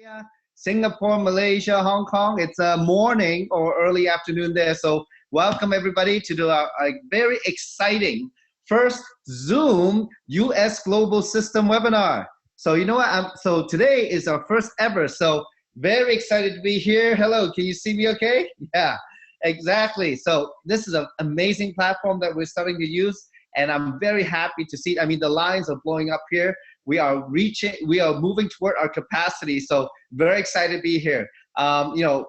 Australia, Singapore, Malaysia, Hong Kong. It's a morning or early afternoon there. So welcome everybody to do a very exciting first Zoom US Global System webinar. So you know what? So today is our first ever. So very excited to be here. Hello, can you see me okay? Yeah, exactly. So this is an amazing platform that we're starting to use. And I'm very happy to see, I mean, the lines are blowing up here. We are moving toward our capacity. So very excited to be here.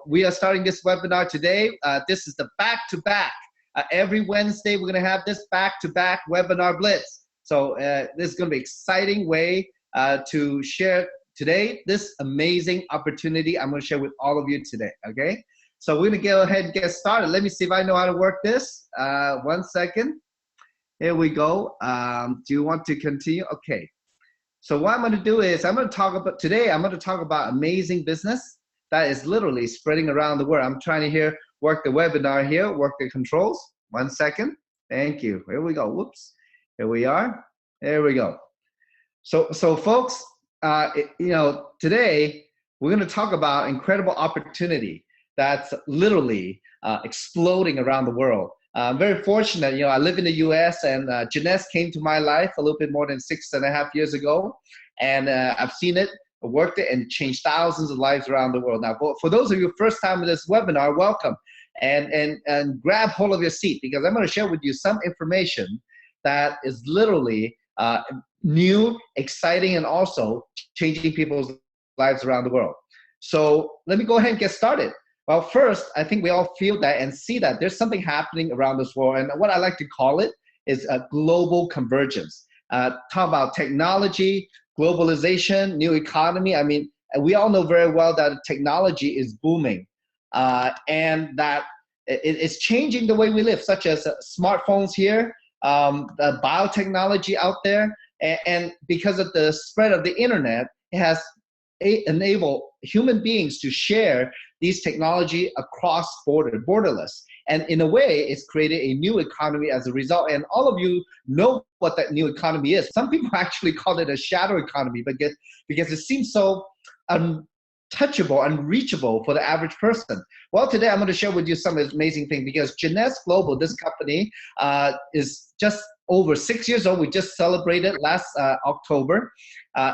We are starting this webinar today. This is the back-to-back. Every Wednesday, we're gonna have this back-to-back webinar blitz. So this is gonna be an exciting way to share today, this amazing opportunity I'm gonna share with all of you today, okay? So we're gonna go ahead and get started. Let me see if I know how to work this. 1 second. Here we go. Do you want to continue? Okay. So what I'm going to do is I'm going to talk about amazing business that is literally spreading around the world. I'm trying to work the webinar here, work the controls. 1 second. Thank you. Here we go. Whoops. Here we are. There we go. So folks, today we're going to talk about incredible opportunity that's literally exploding around the world. I'm very fortunate, I live in the US, and Jeunesse came to my life a little bit more than 6.5 years ago. And I've seen it, worked it, and changed thousands of lives around the world. Now, for those of you first time in this webinar, welcome. And grab hold of your seat, because I'm going to share with you some information that is literally new, exciting, and also changing people's lives around the world. So let me go ahead and get started. Well, first, I think we all feel that and see that there's something happening around this world, and what I like to call it is a global convergence. Talk about technology, globalization, new economy. I mean, we all know very well that technology is booming, and that it's changing the way we live, such as smartphones here, the biotechnology out there, and because of the spread of the internet, it has enabled human beings to share these technology across borderless. And in a way, it's created a new economy as a result. And all of you know what that new economy is. Some people actually call it a shadow economy, because it seems so untouchable, unreachable for the average person. Well, today I'm going to share with you some amazing things, because Jeunesse Global, this company, is just over 6 years old. We just celebrated last October.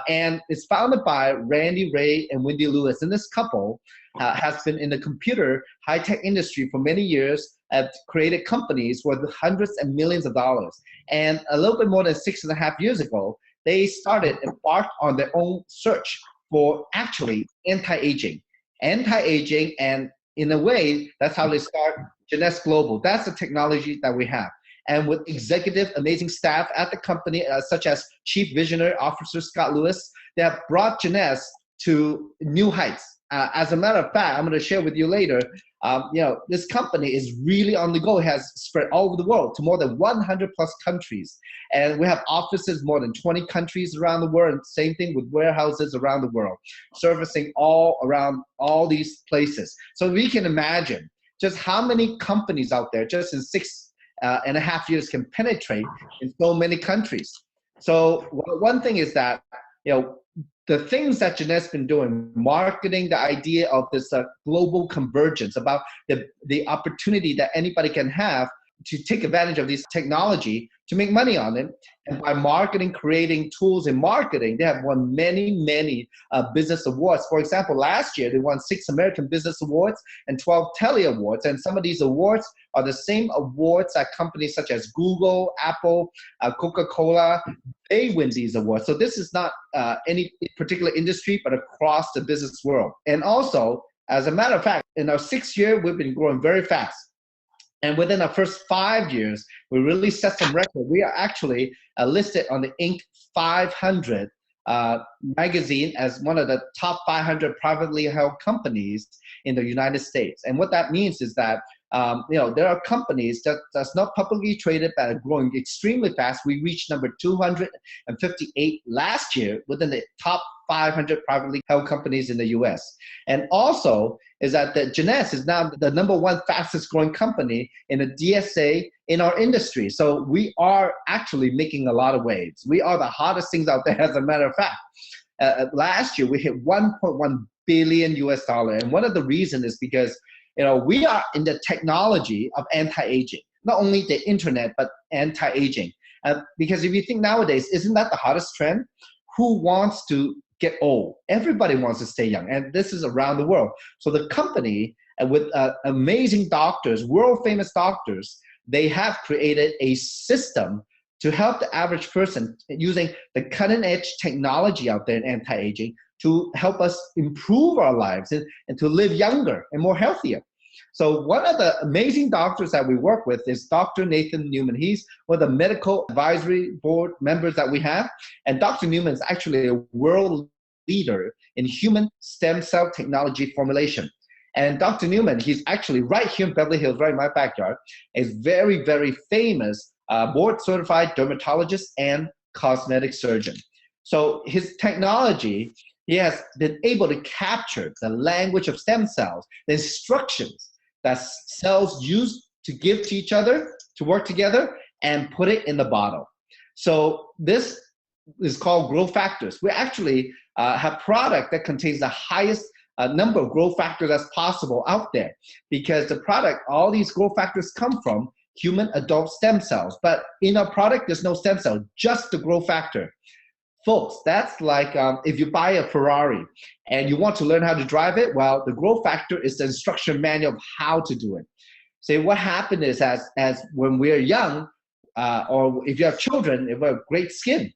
And it's founded by Randy Ray and Wendy Lewis. And this couple has been in the computer high-tech industry for many years, have created companies worth hundreds and millions of dollars. And a little bit more than 6.5 years ago, they embarked on their own search for actually anti-aging. And in a way, that's how they start Jeunesse Global. That's the technology that we have. And with executive, amazing staff at the company, such as Chief Visionary Officer Scott Lewis, they have brought Jeunesse to new heights. As a matter of fact, I'm going to share with you later, this company is really on the go. It has spread all over the world to more than 100 plus countries. And we have offices more than 20 countries around the world. And same thing with warehouses around the world, servicing all around all these places. So we can imagine just how many companies out there just in 6.5 years can penetrate in so many countries. So one thing is that, the things that Jeunesse has been doing, marketing the idea of this global convergence, about the opportunity that anybody can have to take advantage of this technology to make money on it. And by marketing, creating tools in marketing, they have won many business awards. For example, last year, they won 6 American Business Awards and 12 Telly Awards. And some of these awards are the same awards that companies such as Google, Apple, Coca-Cola, they win these awards. So this is not any particular industry, but across the business world. And also, as a matter of fact, in our 6th year, we've been growing very fast. And within our first 5 years, we really set some record. We are actually listed on the Inc. 500 magazine as one of the top 500 privately held companies in the United States. And what that means is that there are companies that's not publicly traded that are growing extremely fast. We reached number 258 last year within the top 500 privately held companies in the US. And also is that the Jeunesse is now the #1 fastest growing company in the DSA in our industry. So we are actually making a lot of waves. We are the hottest things out there, as a matter of fact. Last year, we hit $1.1 billion US dollar. And one of the reasons is because, we are in the technology of anti-aging, not only the internet, but anti-aging. Because if you think nowadays, isn't that the hottest trend? Who wants to get old? Everybody wants to stay young. And this is around the world. So the company with amazing doctors, world famous doctors, they have created a system to help the average person using the cutting edge technology out there in anti-aging to help us improve our lives and to live younger and more healthier. So one of the amazing doctors that we work with is Dr. Nathan Newman. He's one of the medical advisory board members that we have. And Dr. Newman is actually a world leader in human stem cell technology formulation. And Dr. Newman, he's actually right here in Beverly Hills, right in my backyard, is very, very famous board-certified dermatologist and cosmetic surgeon. So his technology, he has been able to capture the language of stem cells, the instructions that cells use to give to each other, to work together, and put it in the bottle. So this is called growth factors. We actually have product that contains the highest number of growth factors that's possible out there, because the product, all these growth factors come from human adult stem cells. But in our product, there's no stem cell, just the growth factor. Folks, that's like if you buy a Ferrari and you want to learn how to drive it, well, the growth factor is the instruction manual of how to do it. So what happened is as when we're young, or if you have children, if we have great skin,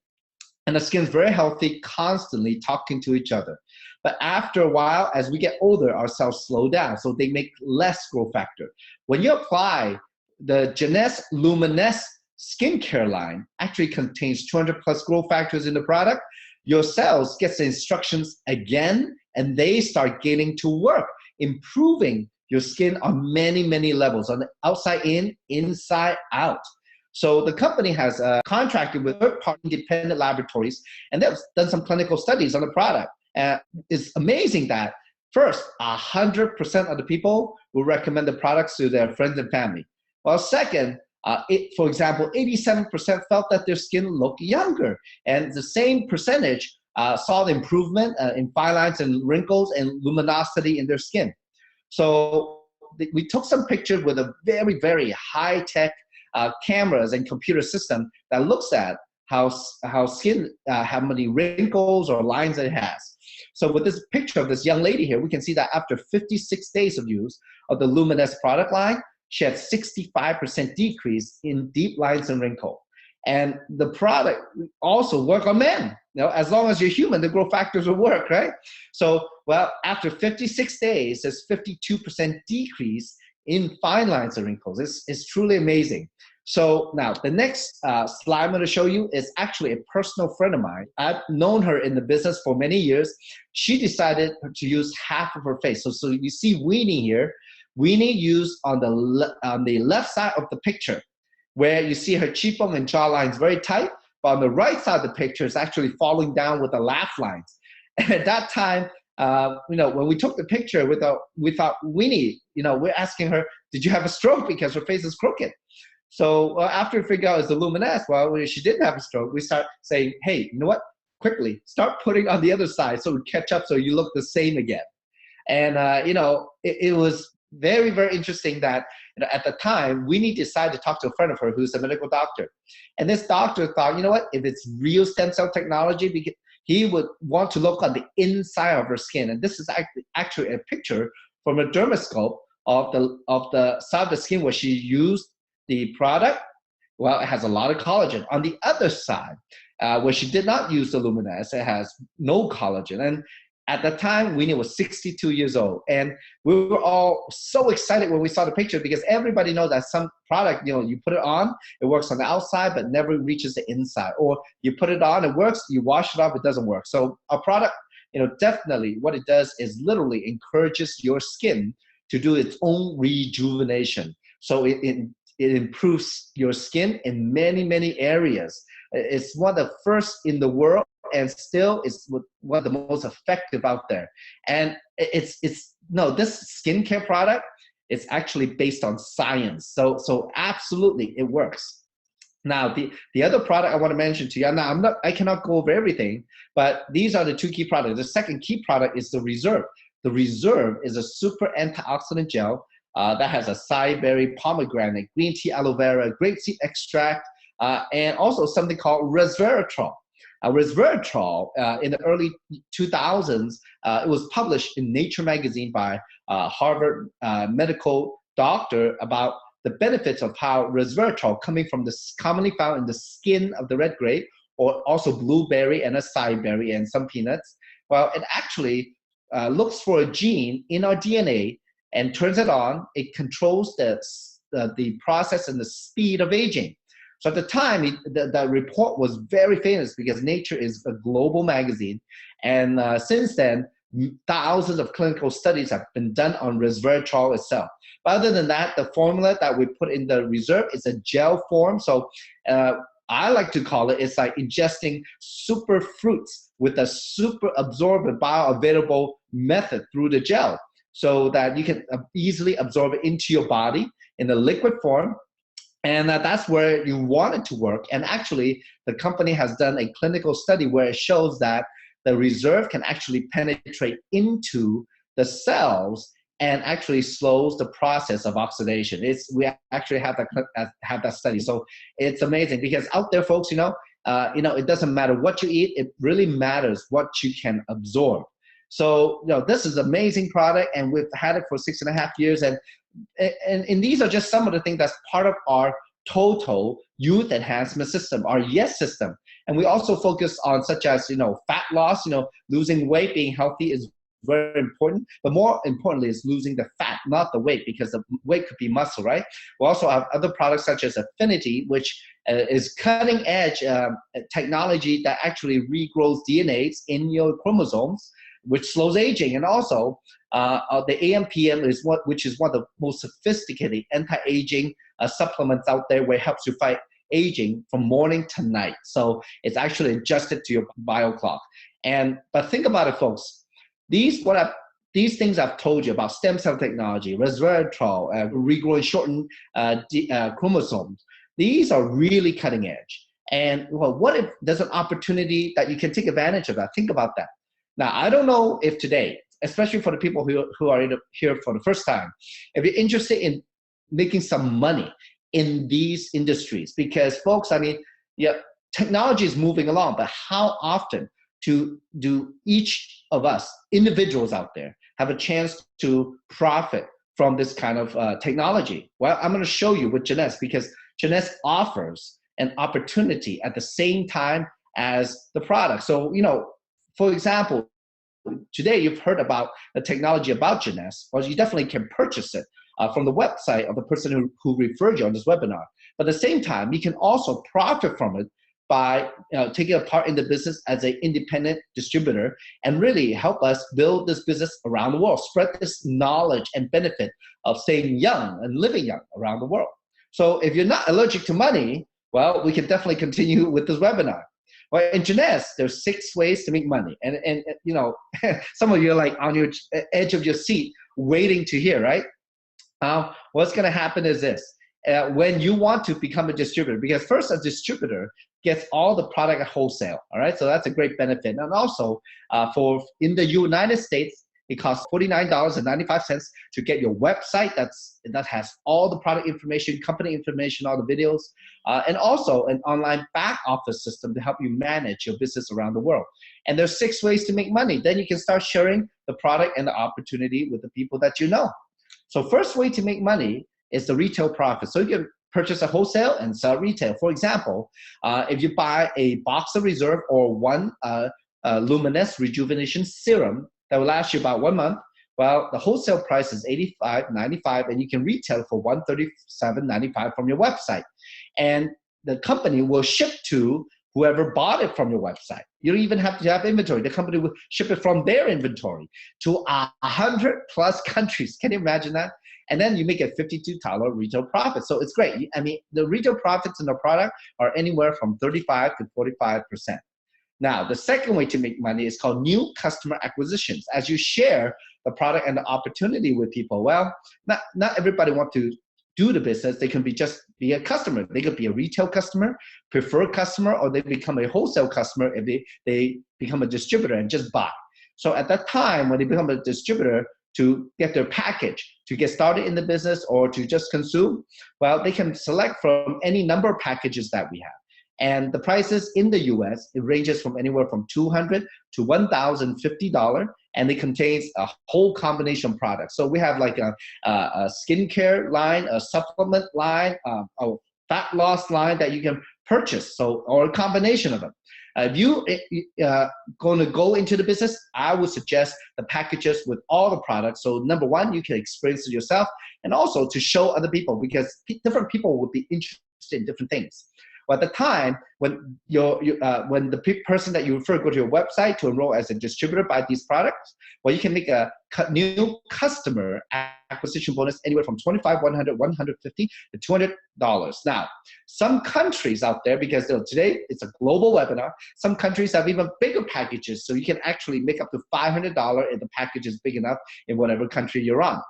and the skin's very healthy, constantly talking to each other. But after a while, as we get older, our cells slow down, so they make less growth factor. When you apply the Jeunesse Luminesse skincare line, actually contains 200 plus growth factors in the product, your cells get the instructions again, and they start getting to work, improving your skin on many, many levels, on the outside in, inside out. So the company has contracted with third-party independent laboratories, and they've done some clinical studies on the product. It's amazing that first, 100% of the people will recommend the products to their friends and family. Well, second, for example, 87% felt that their skin looked younger, and the same percentage saw the improvement in fine lines and wrinkles and luminosity in their skin. So we took some pictures with a very, very high-tech cameras and computer system that looks at how skin, how many wrinkles or lines it has. So with this picture of this young lady here, we can see that after 56 days of use of the Luminesse product line, she had 65% decrease in deep lines and wrinkle. And the product also work on men. As long as you're human, the growth factors will work, right? So, well, after 56 days, there's 52% decrease in fine lines and wrinkles. It's truly amazing. So now the next slide I'm going to show you is actually a personal friend of mine. I've known her in the business for many years. She decided to use half of her face. So you see Weenie here. Weenie used on the left side of the picture, where you see her cheekbone and jawline is very tight, but on the right side of the picture is actually falling down with the laugh lines. And at that time, when we took the picture with Weenie, we're asking her, did you have a stroke? Because her face is crooked. So after we figure out it's the Luminesse, well, she didn't have a stroke. We start saying, hey, you know what? Quickly, start putting on the other side so we catch up so you look the same again. And, it was very, very interesting that at the time, Winnie decided to talk to a friend of her who's a medical doctor. And this doctor thought, you know what, if it's real stem cell technology, he would want to look on the inside of her skin. And this is actually a picture from a dermoscope of the side of the skin where she used the product. Well, it has a lot of collagen. On the other side, where she did not use the Luminesse, it has no collagen. And at the time, Winnie was 62 years old. And we were all so excited when we saw the picture, because everybody knows that some product, you put it on, it works on the outside, but never reaches the inside. Or you put it on, it works, you wash it off, it doesn't work. So our product, definitely what it does is literally encourages your skin to do its own rejuvenation. So it improves your skin in many, many areas. It's one of the first in the world, and still it's one of the most effective out there. And this skincare product is actually based on science. So absolutely, it works. Now, the other product I want to mention to you, now I cannot go over everything, but these are the two key products. The second key product is the Reserve. The Reserve is a super antioxidant gel that has acai berry, pomegranate, green tea, aloe vera, grapeseed extract, and also something called resveratrol. Resveratrol, in the early 2000s, it was published in Nature magazine by Harvard medical doctor about the benefits of how resveratrol, coming from this commonly found in the skin of the red grape, or also blueberry and acai berry and some peanuts, well, it actually looks for a gene in our DNA and turns it on. It controls the process and the speed of aging. So at the time, the report was very famous because Nature is a global magazine. And since then, thousands of clinical studies have been done on resveratrol itself. But other than that, the formula that we put in the Reserve is a gel form. So I like to call it, it's like ingesting super fruits with a super absorbent bioavailable method through the gel, so that you can easily absorb it into your body in a liquid form. And that's where you want it to work. And actually, the company has done a clinical study where it shows that the Reserve can actually penetrate into the cells and actually slows the process of oxidation. We actually have that study. So it's amazing, because out there, folks, it doesn't matter what you eat. It really matters what you can absorb. So this is an amazing product, and we've had it for 6.5 years. And these are just some of the things that's part of our total youth enhancement system, our YES system. And we also focus on such as, fat loss, losing weight, being healthy is very important. But more importantly is losing the fat, not the weight, because the weight could be muscle, right? We also have other products such as Affinity, which is cutting edge technology that actually regrows DNAs in your chromosomes, which slows aging. And also the AMPM which is one of the most sophisticated anti-aging supplements out there, where it helps you fight aging from morning to night. So it's actually adjusted to your bio clock. But think about it, folks. These things I've told you about, stem cell technology, resveratrol, regrowing shortened chromosomes, these are really cutting edge. And what if there's an opportunity that you can take advantage of that? Think about that. Now, I don't know if today, especially for the people who are here for the first time, if you're interested in making some money in these industries, because folks, technology is moving along, but how often do each of us, individuals out there, have a chance to profit from this kind of technology? Well, I'm going to show you with Jeunesse, because Jeunesse offers an opportunity at the same time as the product. So, for example, today you've heard about the technology about Jeunesse. Well, you definitely can purchase it from the website of the person who referred you on this webinar. But at the same time, you can also profit from it by taking a part in the business as an independent distributor, and really help us build this business around the world, spread this knowledge and benefit of staying young and living young around the world. So if you're not allergic to money, well, we can definitely continue with this webinar. Well, in Jeunesse, there's 6 ways to make money. And some of you are like on your edge of your seat waiting to hear, right? What's going to happen is this. When you want to become a distributor, because first a distributor gets all the product at wholesale, all right? So that's a great benefit. And also in the United States, it costs $49.95 to get your website that has all the product information, company information, all the videos, and also an online back office system to help you manage your business around the world. And there's 6 ways to make money. Then you can start sharing the product and the opportunity with the people that you know. So first way to make money is the retail profit. So you can purchase a wholesale and sell retail. For example, if you buy a box of Reserve or one Luminous Rejuvenation Serum that will last you about 1 month, well, the wholesale price is $85.95, and you can retail for $137.95 from your website. And the company will ship to whoever bought it from your website. You don't even have to have inventory. The company will ship it from their inventory to 100+ countries. Can you imagine that? And then you make a $52 retail profit. So it's great. The retail profits in the product are anywhere from 35 to 45%. Now, the second way to make money is called new customer acquisitions. As you share the product and the opportunity with people, well, not everybody wants to do the business. They can be just be a customer. They could be a retail customer, preferred customer, or they become a wholesale customer if they become a distributor and just buy. So at that time, when they become a distributor to get their package, to get started in the business or to just consume, well, they can select from any number of packages that we have. And the prices in the US, it ranges from anywhere from $200 to $1,050, and it contains a whole combination of products. So we have like a skincare line, a supplement line, a fat loss line that you can purchase, so, or a combination of them. If you going to go into the business, I would suggest the packages with all the products. So number one, you can experience it yourself, and also to show other people, because different people would be interested in different things. Well, at the time, when when the person that you refer go to your website to enroll as a distributor, buy these products, well, you can make a new customer acquisition bonus anywhere from $25, $100, $150 to $200. Now, some countries out there, because today it's a global webinar, some countries have even bigger packages, so you can actually make up to $500 if the package is big enough in whatever country you're on.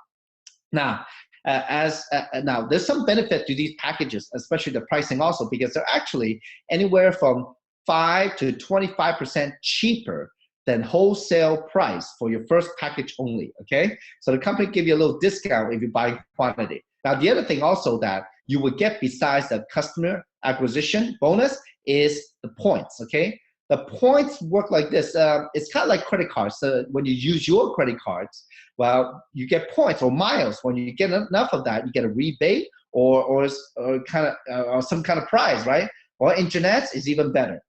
Now, now there's some benefit to these packages, especially the pricing also, because they're actually anywhere from 5 to 25% cheaper than wholesale price for your first package only, okay? So the company give you a little discount if you buy quantity. Now, the other thing also that you would get besides the customer acquisition bonus is the points, okay? The points work like this. It's kind of like credit cards. So when you use your credit cards, well, you get points or miles. When you get enough of that, you get a rebate or some kind of prize, right? Or in Jeunesse is even better.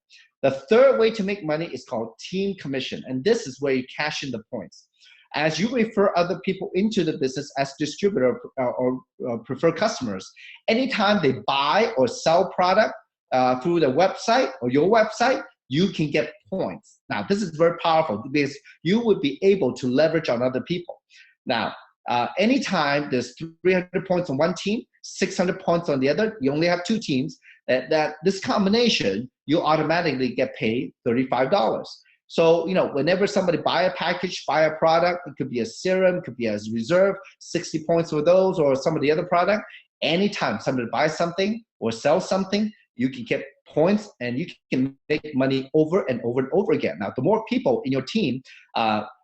The third way to make money is called team commission, and this is where you cash in the points. As you refer other people into the business as distributor or preferred customers, anytime they buy or sell product through the website or your website, you can get points. Now, this is very powerful because you would be able to leverage on other people. Now, anytime there's 300 points on one team, 600 points on the other, you only have two teams, that this combination, you automatically get paid $35. So, you know, whenever somebody buy a package, buy a product, it could be a serum, it could be a reserve, 60 points for those or some of the other product. Anytime somebody buys something or sells something, you can get points and you can make money over and over and over again. Now, the more people in your team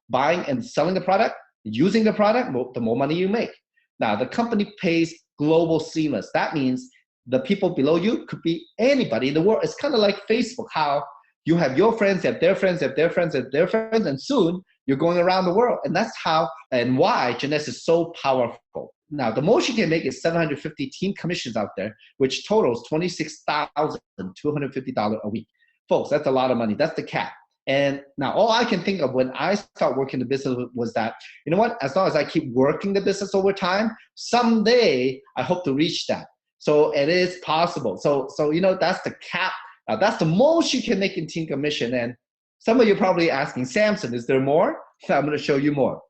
buying and selling the product, using the product, the more money you make. Now, the company pays global seamless. That means the people below you could be anybody in the world. It's kind of like Facebook, how you have your friends, they have their friends, they have their friends, they have their friends, and soon you're going around the world. And that's how and why Jeunesse is so powerful. Now, the most you can make is 750 team commissions out there, which totals $26,250 a week. Folks, that's a lot of money. That's the cap. And now all I can think of when I start working the business was that, you know what, as long as I keep working the business over time, someday I hope to reach that. So it is possible. So you know, that's the cap. That's the most you can make in team commission. And some of you are probably asking, Samson, is there more? So I'm going to show you more.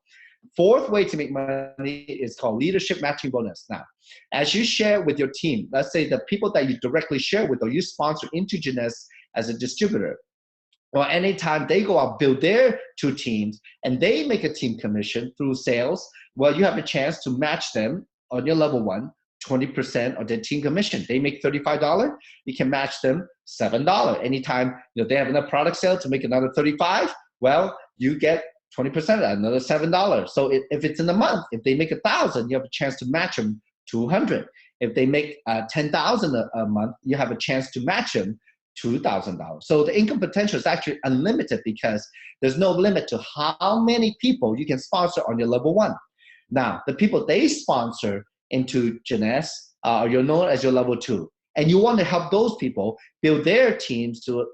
Fourth way to make money is called leadership matching bonus. Now, as you share with your team, let's say the people that you directly share with or you sponsor into Jeunesse as a distributor, or anytime they go out, build their two teams, and they make a team commission through sales, well, you have a chance to match them on your level one, 20% of their team commission. They make $35, you can match them $7. Anytime they have enough product sale to make another $35, well, you get 20% of that, another $7. So if it's in a month, if they make $1,000, you have a chance to match them $200. If they make $10,000 a month, you have a chance to match them $2,000. So the income potential is actually unlimited because there's no limit to how many people you can sponsor on your level one. Now, the people they sponsor into Jeunesse, you're known as your level two. And you want to help those people build their teams to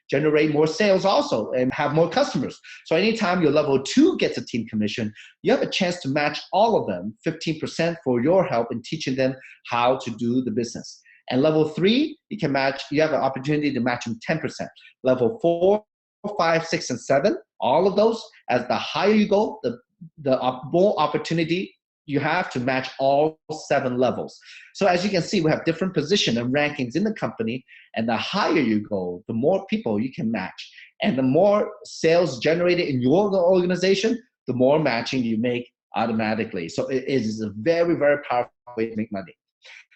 generate more sales also and have more customers. So anytime your level two gets a team commission, you have a chance to match all of them 15% for your help in teaching them how to do the business. And level three, you have an opportunity to match them 10%. Level 4, 5, 6, and 7, all of those, as the higher you go, the more opportunity you have to match all 7 levels. So as you can see, we have different position and rankings in the company, and the higher you go, the more people you can match. And the more sales generated in your organization, the more matching you make automatically. So it is a very, very powerful way to make money.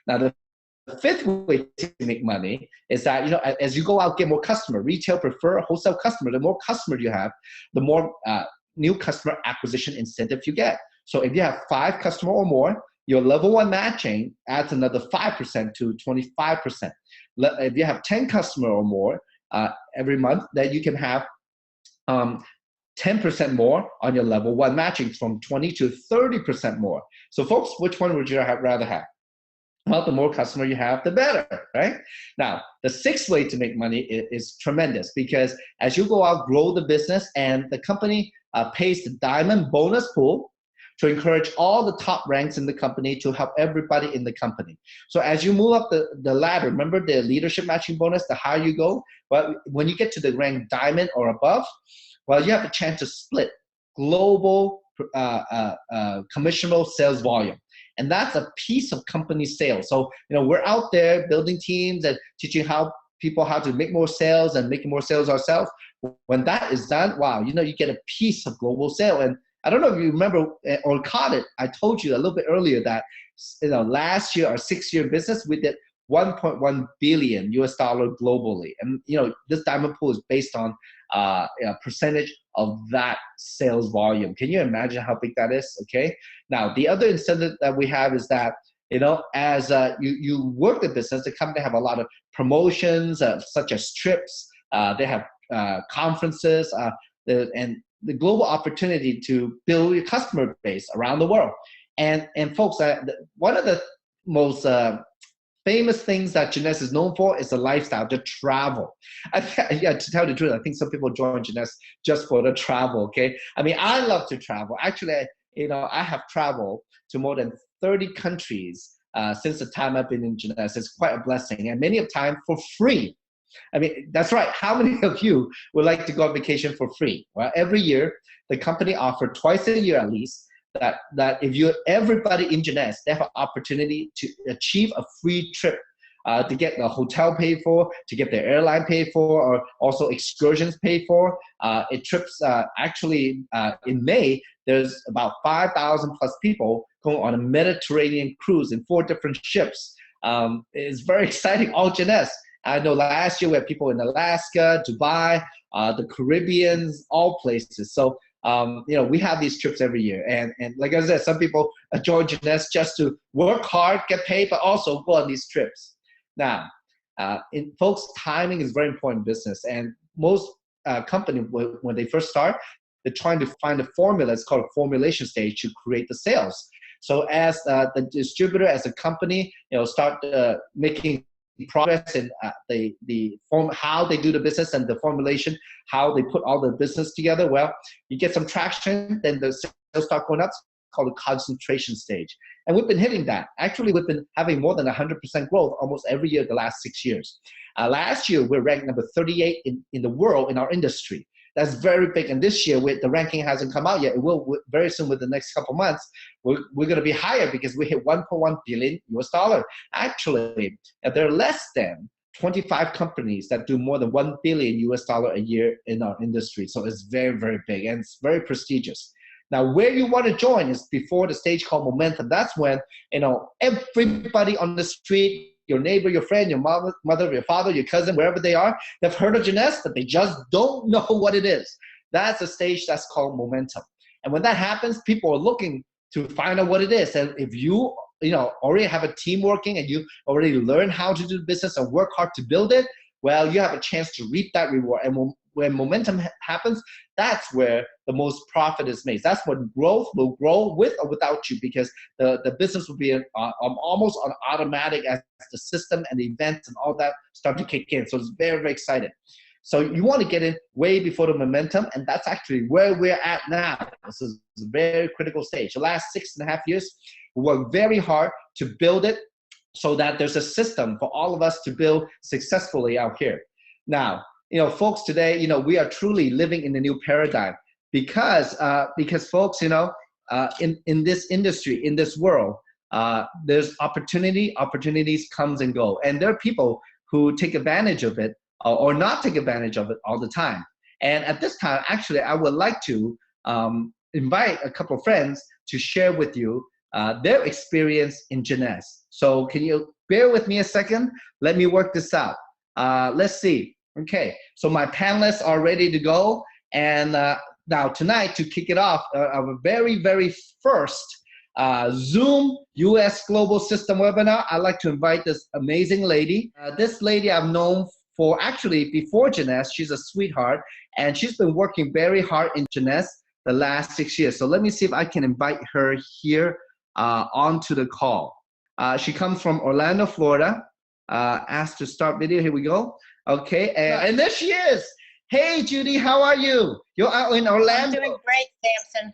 Now, the fifth way to make money is that, as you go out, get more customer. Retail prefer wholesale customer. The more customer you have, the more new customer acquisition incentive you get. So if you have 5 customer or more, your level 1 matching adds another 5% to 25%. If you have 10 customer or more every month, then you can have 10% more on your level 1 matching, from 20 to 30% more. So folks, which one would you rather have? Well, the more customer you have, the better, right? Now, the sixth way to make money is tremendous, because as you go out, grow the business, and the company pays the diamond bonus pool to encourage all the top ranks in the company to help everybody in the company. So as you move up the ladder, remember the leadership matching bonus, the higher you go, but when you get to the rank diamond or above, well, you have a chance to split global commissionable sales volume. And that's a piece of company sales. So, we're out there building teams and teaching people how to make more sales and making more sales ourselves. When that is done, wow, you get a piece of global sale. And I don't know if you remember or caught it. I told you a little bit earlier that, last year, our 6-year business, we did $1.1 billion globally. And, this diamond pool is based on a percentage of that sales volume. Can you imagine how big that is? Okay. Now, the other incentive that we have is that, as you work the business, the company have a lot of promotions, such as trips. They have conferences, and the global opportunity to build your customer base around the world. And folks, one of the most famous things that Jeunesse is known for is the lifestyle, the travel. To tell the truth, I think some people join Jeunesse just for the travel, okay? I mean, I love to travel. Actually, I have traveled to more than 30 countries since the time I've been in Jeunesse. It's quite a blessing, and many of time for free. I mean, that's right. How many of you would like to go on vacation for free? Well, every year, the company offers twice a year at least, that if everybody in Jeunesse, they have an opportunity to achieve a free trip, to get the hotel paid for, to get their airline paid for, or also excursions paid for. Trips, actually, in May, there's about 5,000 plus people going on a Mediterranean cruise in 4 different ships. It's very exciting, all Jeunesse. I know last year we had people in Alaska, Dubai, the Caribbean, all places. So, we have these trips every year. And like I said, some people join Jeunesse just to work hard, get paid, but also go on these trips. Now, folks, timing is very important in business. And most companies, when they first start, they're trying to find a formula. It's called a formulation stage to create the sales. So as the distributor, as a company, start making progress in the form, how they do the business and the formulation, how they put all the business together. Well, you get some traction, then the sales start going up. It's called the concentration stage. And we've been hitting that. Actually, we've been having more than 100% growth almost every year the last 6 years. Last year, we're ranked number 38 in the world in our industry. That's very big. And this year, the ranking hasn't come out yet. It will very soon, with the next couple months. We're going to be higher because we hit $1.1 billion. Actually, there are less than 25 companies that do more than $1 billion a year in our industry. So it's very, very big, and it's very prestigious. Now, where you want to join is before the stage called momentum. That's when, everybody on the street, your neighbor, your friend, your mother, your father, your cousin, wherever they are, they've heard of Jeunesse, but they just don't know what it is. That's a stage that's called momentum. And when that happens, people are looking to find out what it is. And if you already have a team working and you already learn how to do business and work hard to build it, well, you have a chance to reap that reward. And when momentum happens, that's where the most profit is made. That's when growth will grow with or without you, because the business will be almost on automatic as the system and the events and all that start to kick in. So it's very, very exciting. So you want to get in way before the momentum, and that's actually where we're at now. This is a very critical stage. The last 6.5 years, we worked very hard to build it so that there's a system for all of us to build successfully out here. Now, folks, today, we are truly living in a new paradigm because folks, in this industry, in this world, there's opportunities comes and go. And there are people who take advantage of it or not take advantage of it all the time. And at this time, actually, I would like to invite a couple of friends to share with you their experience in Jeunesse. So can you bear with me a second. Let me work this out. Let's see. Okay, so my panelists are ready to go. And now tonight, to kick it off, our very, very first Zoom US Global System webinar, I'd like to invite this amazing lady. This lady I've known for actually before Jeunesse. She's a sweetheart, and she's been working very hard in Jeunesse the last 6 years. So let me see if I can invite her here onto the call. She comes from Orlando, Florida. Asked to start video. Here we go. Okay, and there she is. Hey, Judy, how are you? You're out in Orlando. I'm doing great, Samson.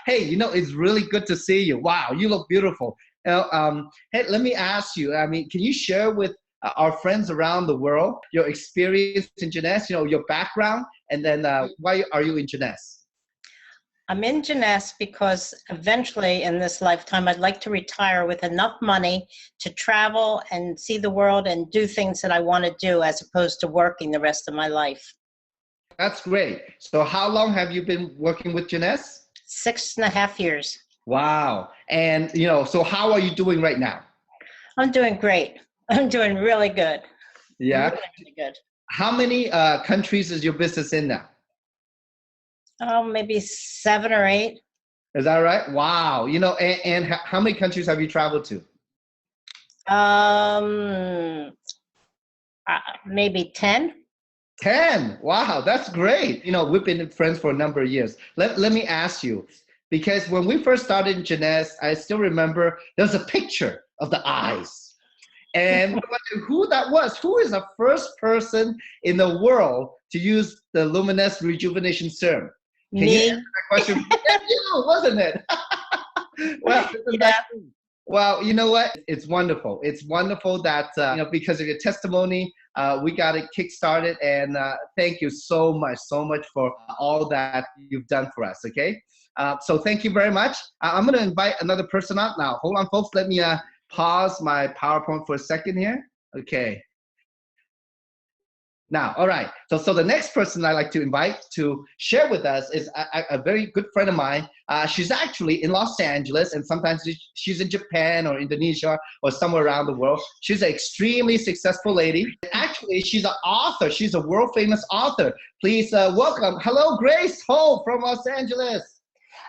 Hey, you know, it's really good to see you. Wow, you look beautiful. Now, hey, let me ask you, I mean, can you share with our friends around the world your experience in Jeunesse, you know, your background, and then why are you in Jeunesse? I'm in Jeunesse because eventually in this lifetime, I'd like to retire with enough money to travel and see the world and do things that I want to do as opposed to working the rest of my life. That's great. So how long have you been working with Jeunesse? 6.5 years. Wow. And, you know, so how are you doing right now? I'm doing great. I'm doing really good. Yeah. Really good. How many countries is your business in now? Oh, maybe 7 or 8. Is that right? Wow. You know, and how many countries have you traveled to? Maybe 10. 10. Wow, that's great. You know, we've been friends for a number of years. Let me ask you, because when we first started in Jeunesse, I still remember there was a picture of the eyes. And we wondered who that was. Who is the first person in the world to use the luminous rejuvenation serum? Can Me. you answer that question? Yeah, you, wasn't it? Well, Yeah. well, you know what? It's wonderful. It's wonderful that, you know, because of your testimony, we got it kick-started, and thank you so much for all that you've done for us, okay? So thank you very much. I'm going to invite another person up now. Hold on, folks. Let me pause my PowerPoint for a second here. Okay. Now, all right. So the next person I'd like to invite to share with us is a very good friend of mine. She's actually in Los Angeles, and sometimes she's in Japan or Indonesia or somewhere around the world. She's an extremely successful lady. Actually, she's an author. She's a world-famous author. Please welcome. Hello, Grace Ho from Los Angeles.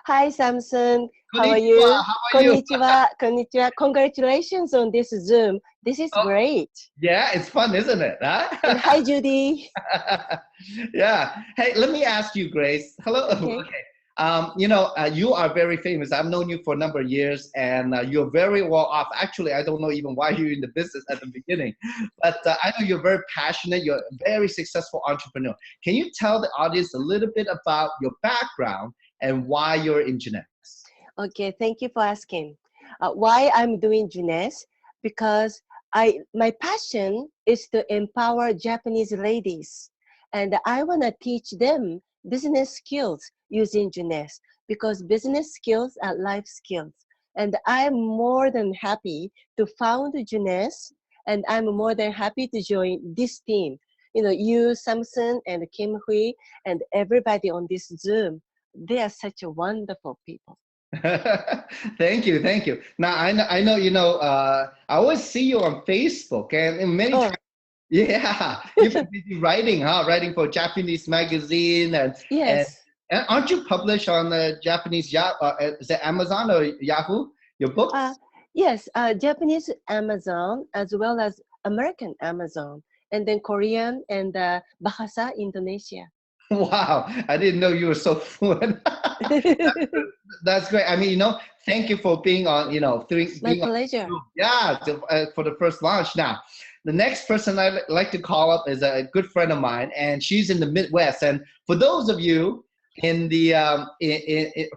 Hi, Samson. How are Konnichiwa. you? How are you? Konnichiwa. Konnichiwa. Congratulations on this Zoom. This is great. Yeah, it's fun, isn't it? Huh? And hi, Judy. Yeah. Hey, let me ask you, Grace. Hello. Okay. You know, you are very famous. I've known you for a number of years, and you're very well off. Actually, I don't know even why you're in the business at the beginning, but I know you're very passionate. You're a very successful entrepreneur. Can you tell the audience a little bit about your background and why you're in Jeunesse? Okay, thank you for asking. Why I'm doing Jeunesse? Because my passion is to empower Japanese ladies, and I want to teach them business skills using Jeunesse, because business skills are life skills. And I'm more than happy to found Jeunesse, and I'm more than happy to join this team. You know, you, Samson, and Kim Hui, and everybody on this Zoom. They are such a wonderful people. Thank you, thank you. Now I know you know. I always see you on Facebook, and many times, yeah, you've been busy writing, huh? Writing for Japanese magazine, and yes. And aren't you published on the Japanese is it Amazon or Yahoo? Your books? Yes, Japanese Amazon as well as American Amazon, and then Korean and Bahasa Indonesia. Wow, I didn't know you were so fluent. That's great. I mean, you know, thank you for being on, you know, My pleasure. Yeah, for the first launch. Now, the next person I'd like to call up is a good friend of mine, and she's in the Midwest. And for those of you in the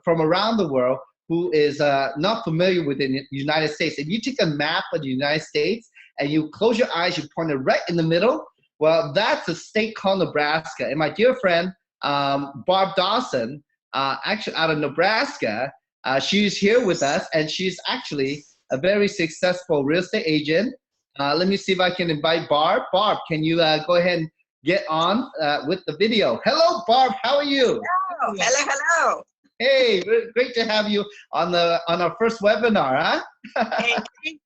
from around the world who is not familiar with the United States, if you take a map of the United States and you close your eyes, you point it right in the middle. Well, that's a state called Nebraska. And my dear friend, Barb Dawson, actually out of Nebraska, she's here with us, and she's actually a very successful real estate agent. Let me see if I can invite Barb. Barb, can you go ahead and get on with the video? Hello, Barb. How are you? Hello. Hey, great to have you on our first webinar, huh? Hey,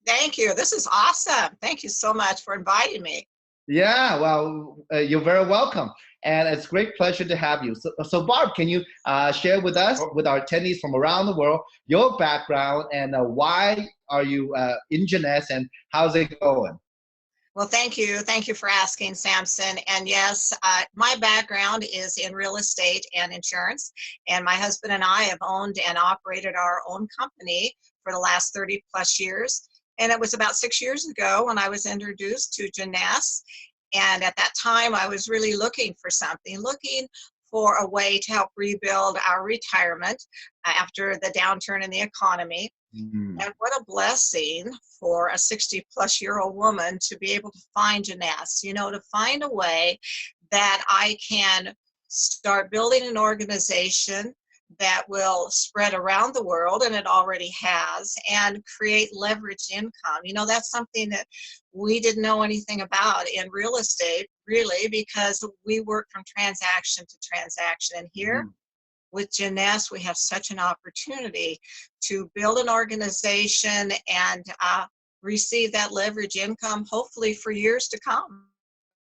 thank you. This is awesome. Thank you so much for inviting me. Yeah, well, you're very welcome. And it's a great pleasure to have you. So Barb, can you share with us, with our attendees from around the world, your background and why are you in Jeunesse and how's it going? Well, thank you. Thank you for asking, Samson. And yes, my background is in real estate and insurance. And my husband and I have owned and operated our own company for the last 30 plus years. And it was about 6 years ago when I was introduced to Jeunesse. And at that time, I was really looking for something, looking for a way to help rebuild our retirement after the downturn in the economy. Mm. And what a blessing for a 60-plus-year-old woman to be able to find Jeunesse, you know, to find a way that I can start building an organization that will spread around the world, and it already has, and create leveraged income. You know, that's something that we didn't know anything about in real estate, really, because we work from transaction to transaction. And here, with Jeunesse, we have such an opportunity to build an organization and receive that leverage income, hopefully for years to come.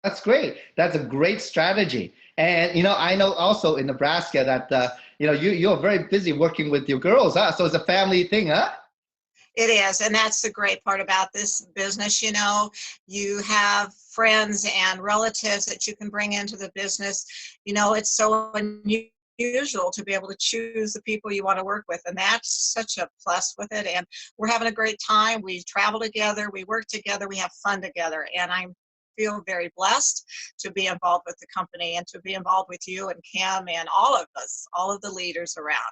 That's great. That's a great strategy. And, you know, I know also in Nebraska that, you know, you're very busy working with your girls, huh? So it's a family thing, huh? It is, and that's the great part about this business. You know, you have friends and relatives that you can bring into the business. You know, it's so unusual to be able to choose the people you want to work with, and that's such a plus with it. And we're having a great time. We travel together, we work together, we have fun together, and I feel very blessed to be involved with the company and to be involved with you and Kim and all of us, all of the leaders around.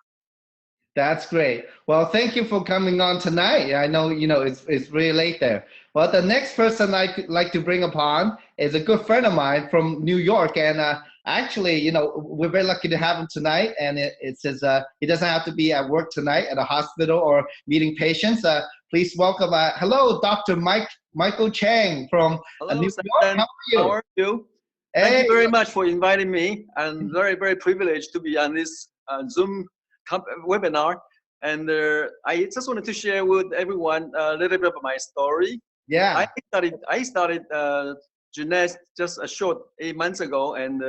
That's great. Well, thank you for coming on tonight. I know, you know, it's really late there. Well, the next person I'd like to bring upon is a good friend of mine from New York. And actually, you know, we're very lucky to have him tonight. And it says he doesn't have to be at work tonight at a hospital or meeting patients. Please welcome, hello, Dr. Michael Chang from New York. How are you? How are you? Hey. Thank you very much for inviting me. I'm very, very privileged to be on this Zoom webinar. And I just wanted to share with everyone a little bit of my story. Yeah. I started Jeunesse just a short 8 months ago, and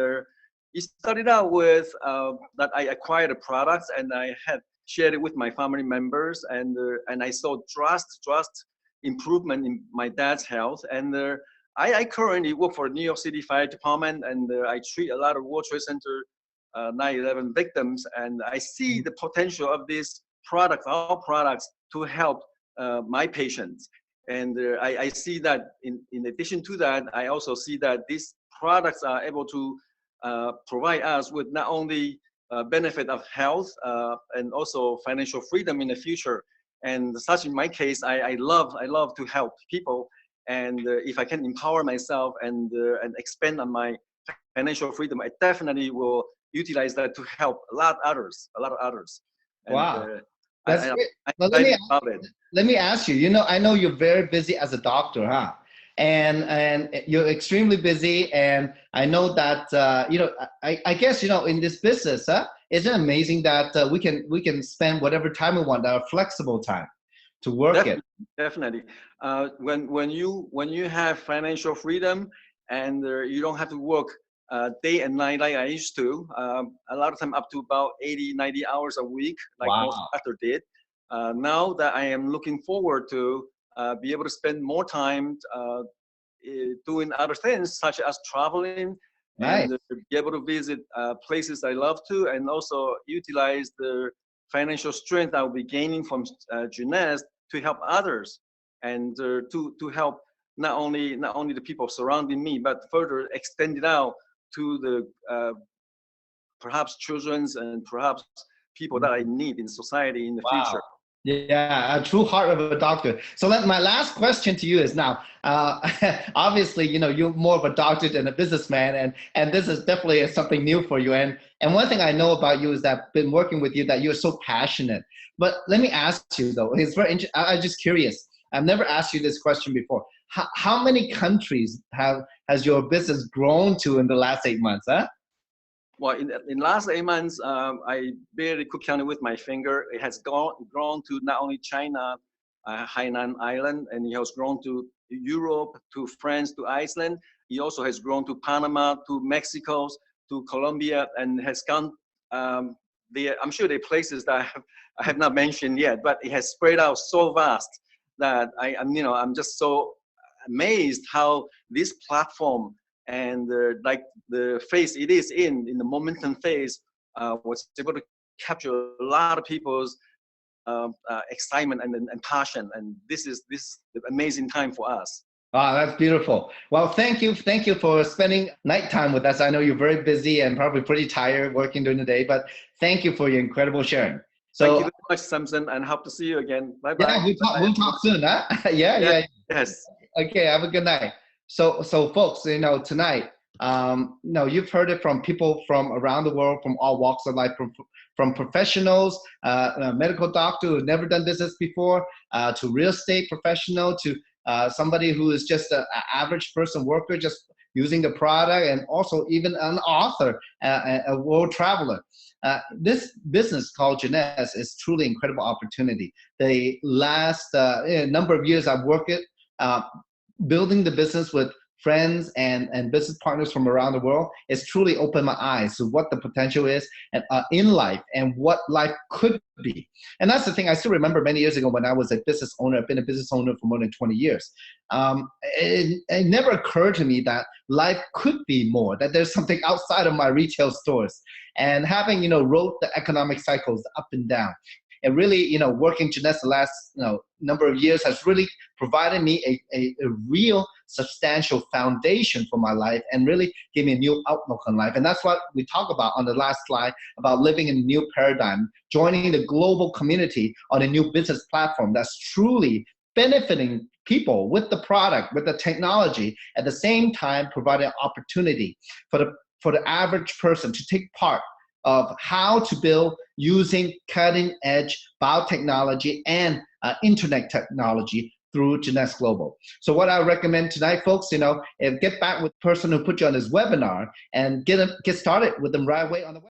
it started out with that I acquired a product and I had shared it with my family members, and I saw drastic improvement in my dad's health. And I currently work for New York City Fire Department, and I treat a lot of World Trade Center 9/11 victims, and I see the potential of this product, our products, to help my patients. And I see that in addition to that, I also see that these products are able to provide us with not only benefit of health and also financial freedom in the future. And such in my case, I love to help people. And if I can empower myself and expand on my financial freedom, I definitely will utilize that to help a lot of others. And, wow. That's great. Well, let me ask you, you know, I know you're very busy as a doctor, huh? And you're extremely busy. And I know that, you know, I guess, you know, in this business, huh? Isn't it amazing that we can spend whatever time we want, our flexible time to work it? Definitely. When you have financial freedom and you don't have to work day and night like I used to, a lot of time up to about 80-90 hours a week, like most doctors did. Now that I am looking forward to be able to spend more time doing other things such as traveling, and be able to visit places I love to, and also utilize the financial strength I'll be gaining from Jeunesse to help others, and to help not only the people surrounding me, but further extend it out to the perhaps children's and perhaps people that I need in society in the future. Yeah, a true heart of a doctor. So my last question to you is now, obviously, you know, you're more of a doctor than a businessman, and this is definitely something new for you. And one thing I know about you is that I've been working with you, that you're so passionate. But let me ask you though, it's very interesting. I'm just curious. I've never asked you this question before. How many countries has your business grown to in the last 8 months, huh? Well, in last 8 months, I barely could count it with my finger. It has grown to not only China, Hainan Island, and it has grown to Europe, to France, to Iceland. It also has grown to Panama, to Mexico, to Colombia, and has gone. I'm sure there are places that I have not mentioned yet, but it has spread out so vast that I'm just so amazed how this platform and like the phase it is in the momentum phase was able to capture a lot of people's excitement and passion, and this is the amazing time for us. Ah, that's beautiful. Well, thank you for spending nighttime with us. I know you're very busy and probably pretty tired working during the day, but thank you for your incredible sharing. So thank you very much, Samson, and hope to see you again. Bye bye. Yeah, we'll talk soon, huh? Yeah. Yes. Okay, have a good night. So folks, tonight, you've heard it from people from around the world, from all walks of life, from professionals, a medical doctor who's never done business before, to real estate professional, to somebody who is just an average person worker, just using the product, and also even an author, a world traveler. This business called Jeunesse is truly an incredible opportunity. The last number of years I've worked it, building the business with friends and business partners from around the world, it's truly opened my eyes to what the potential is and in life and what life could be. And that's the thing. I still remember many years ago when I was a business owner. I've been a business owner for more than 20 years. It never occurred to me that life could be more, that there's something outside of my retail stores. And having, rode the economic cycles up and down, and really, working Jeunesse the last, number of years has really provided me a real substantial foundation for my life and really gave me a new outlook on life. And that's what we talk about on the last slide, about living in a new paradigm, joining the global community on a new business platform that's truly benefiting people with the product, with the technology, at the same time providing opportunity for the average person to take part of how to build using cutting-edge biotechnology and internet technology through Jeunesse Global. So what I recommend tonight, folks, is get back with the person who put you on this webinar and get started with them right away on the website.